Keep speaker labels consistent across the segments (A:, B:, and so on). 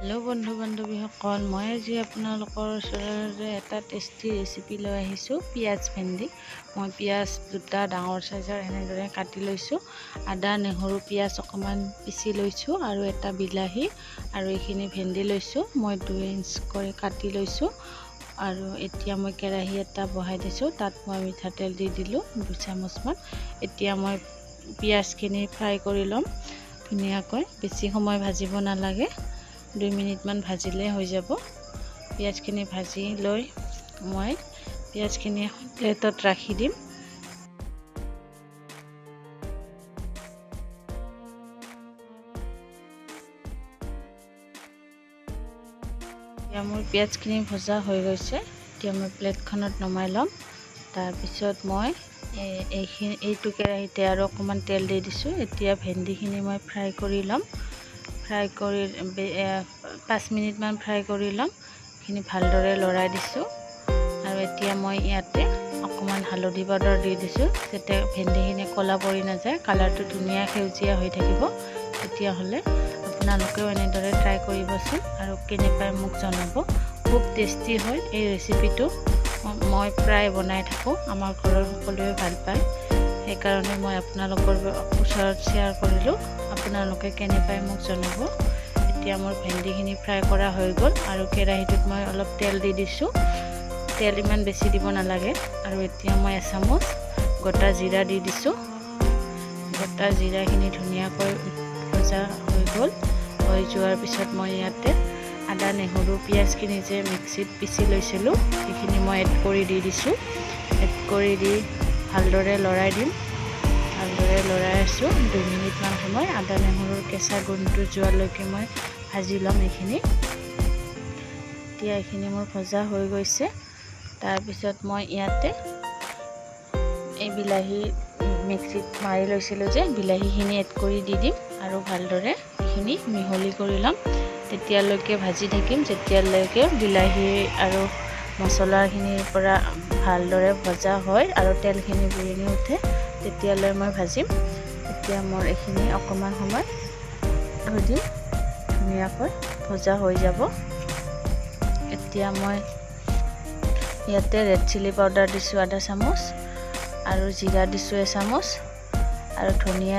A: Hello बंधु बान्धवीসকল, मैं आज আপোনালোকৰ ওচৰলৈ এটা টেষ্টি ৰেচিপি লৈ আহিছোঁ। পিঁয়াজ ভেন্দি মই পিঁয়াজ দুটা ডাঙৰ সাইজৰ এনেদৰে কাটি লৈছোঁ। আদা নহৰু পিঁয়াজ অকণমান পিচি লৈছোঁ আৰু এটা বিলাহী আৰু এইখিনি ভেন্দি লৈছোঁ। মই 2 ইঞ্চ কৰি কাটি লৈছোঁ আৰু এতিয়া মই কেৰাহী এটা বহাই দিছোঁ। তাত মই মিঠাতেল দি দিলোঁ 2 চামুচমান। এতিয়া মই পিঁয়াজখিনি ফ্ৰাই কৰি ল'ম ধুনীয়াকৈ। বেছি সময় ভাজিব নালাগে, 2 মিনিটমান ভাজিলে হৈ যাব। পিঁয়াজখিনি ভাজি লৈ মই পিঁয়াজখিনি প্লেটত ৰাখি দিম। এতিয়া মোৰ পিঁয়াজখিনি ভজা হৈ গৈছে। এতিয়া মই প্লেটখনত নমাই ল'ম। তাৰপিছত মই এইটো কেৰাহীতে আৰু অকণমান তেল দি দিছোঁ। এতিয়া ভেন্দিখিনি মই ফ্ৰাই কৰি ল'ম। ফ্ৰাই কৰি 5 মিনিটমান ফ্ৰাই কৰি ল'ম। এইখিনি ভালদৰে লৰাই দিছোঁ আৰু এতিয়া মই ইয়াতে অকণমান হালধি পাউডাৰ দি দিছোঁ যাতে ভেন্দিখিনি ক'লা পৰি নাযায়, কালাৰটো ধুনীয়া সেউজীয়া হৈ থাকিব। তেতিয়াহ'লে আপোনালোকেও এনেদৰে ট্ৰাই কৰিবচোন আৰু কেনেকৈ মোক জনাব। খুব টেষ্টি হয় এই ৰেচিপিটো। মই প্ৰায় বনাই থাকোঁ, আমাৰ ঘৰৰ সকলোৱে ভাল পায়। সেইকাৰণে মই আপোনালোকৰ ওচৰত শ্বেয়াৰ কৰিলোঁ। আপোনালোকে কেনেকৈ মোক জনাব। এতিয়া মোৰ ভেন্দিখিনি ফ্ৰাই কৰা হৈ গ'ল আৰু কেৰাহীটোত মই অলপ তেল দি দিছোঁ। তেল ইমান বেছি দিব নালাগে। আৰু এতিয়া মই এচামুচ গোটা জিৰা দি দিছোঁ। গোটা জিৰাখিনি ধুনীয়াকৈ ভজা হৈ গ'ল। হৈ যোৱাৰ পিছত মই ইয়াতে আদা নহৰু পিঁয়াজখিনি যে মিক্সিত পিচি লৈছিলোঁ সেইখিনি মই এড কৰি দি দিছোঁ। এড কৰি দি ভালদৰে লৰাই দিম। ভালদৰে লৰাই আছোঁ 2 মিনিটমান সময়। আদা নহৰুৰ কেঁচা গোন্ধটো যোৱালৈকে মই ভাজি ল'ম এইখিনি। এতিয়া এইখিনি মোৰ ভজা হৈ গৈছে। তাৰপিছত মই ইয়াতে এই বিলাহী মিক্সিত মাৰি লৈছিলোঁ যে বিলাহীখিনি এড কৰি দি দিম আৰু ভালদৰে এইখিনি মিহলি কৰি ল'ম। তেতিয়ালৈকে ভাজি থাকিম যেতিয়ালৈকে বিলাহী আৰু মছলাখিনিৰ পৰা ভালদৰে ভজা হয় আৰু তেলখিনি বুৰণি উঠে, তেতিয়ালৈ মই ভাজিম। এতিয়া মোৰ এইখিনি অকণমান সময় থৈ দিম, ধুনীয়াকৈ ভজা হৈ যাব। এতিয়া মই ইয়াতে ৰেড চিলি পাউডাৰ দিছোঁ আধা চামুচ আৰু জিৰা দিছোঁ এচামুচ আৰু ধনিয়া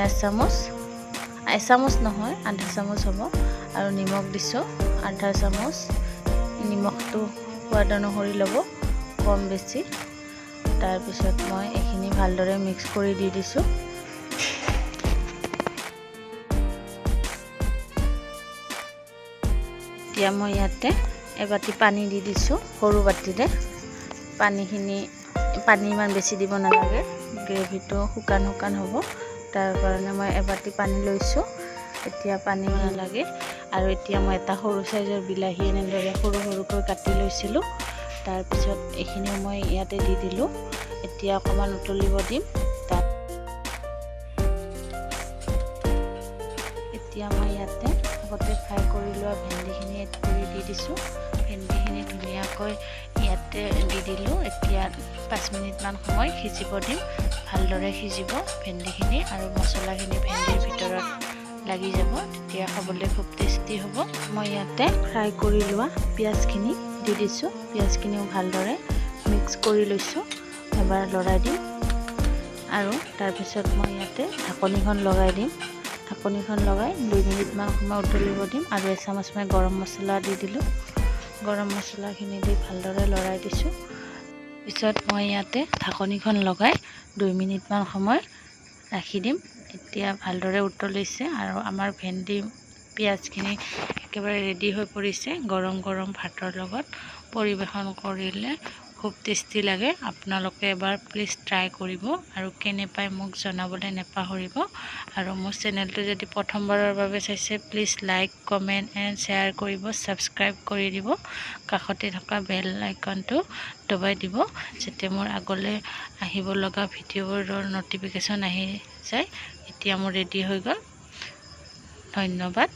A: এচামুচ নহয় আধা চামুচ হ'ব আৰু নিমখ দিছোঁ আধা চামুচ। নিমখটো সোৱাদ অনুসৰি ল'ব, কম বেছি। তাৰপিছত মই এইখিনি ভালদৰে মিক্স কৰি দি দিছোঁ। এতিয়া মই ইয়াতে এবাটি পানী দি দিছোঁ সৰু বাটিৰে। পানী ইমান বেছি দিব নালাগে, গ্ৰেভিটো শুকান হ'ব। তাৰ কাৰণে মই এবাটি পানী লৈছোঁ। এতিয়া পানী নালাগে। আৰু এতিয়া মই এটা সৰু চাইজৰ বিলাহী এনেদৰে সৰু সৰুকৈ কাটি লৈছিলোঁ। তাৰপিছত এইখিনিও মই ইয়াতে দি দিলোঁ। এতিয়া অকণমান উতলিব দিম। এতিয়া মই ইয়াতে আগতে ফ্ৰাই কৰি লোৱা ভেন্দিখিনি এড কৰি দি দিছোঁ। ভেন্দিখিনি ধুনীয়াকৈ ইয়াতে দি দিলোঁ। এতিয়া 5 মিনিটমান সময় সিজিব দিম। ভালদৰে সিজিব ভেন্দিখিনি আৰু মছলাখিনি ভেন্দিৰ ভিতৰত লাগি যাব। তেতিয়া খাবলৈ খুব টেষ্টি হ'ব। মই ইয়াতে ফ্ৰাই কৰি লোৱা পিঁয়াজখিনি দি দিছোঁ। পিঁয়াজখিনিও ভালদৰে মিক্স কৰি লৈছোঁ। এবাৰ লৰাই দিম আৰু তাৰপিছত মই ইয়াতে ঢাকনিখন লগাই দিম। ঢাকনিখন লগাই 2 মিনিটমান সময় উতলিব দিম আৰু এচামুচ মই গৰম মছলা দি দিলোঁ। গৰম মছলাখিনি দি ভালদৰে লৰাই দিছোঁ। পিছত মই ইয়াতে ঢাকনিখন লগাই 2 মিনিটমান সময় ৰাখি দিম। এতিয়া ভালদৰে উতলিছে আৰু আমাৰ ভেন্দি পিঁয়াজখিনি একেবাৰে ৰেডি হৈ পৰিছে। গৰম গৰম ভাতৰ লগত পৰিৱেশন কৰিলে খুব টেষ্টি লাগে। আপোনালোকে এবাৰ প্লিজ ট্ৰাই কৰিব আৰু কেনে পায় মোক জনাবলৈ নাপাহৰিব। আৰু মোৰ চেনেলটো যদি প্ৰথমবাৰৰ বাবে চাইছে please like comment and share কৰিব, ছাবস্ক্ৰাইব কৰি দিব। কাষতে থকা বেল আইকনটো দবাই দিব যাতে মোৰ আগলৈ আহিব লগা ভিডিঅ'বোৰৰ ন'টিফিকেশ্যন আহি যায়। এতিয়া মোৰ ৰেডি হৈ গ'ল। ধন্যবাদ।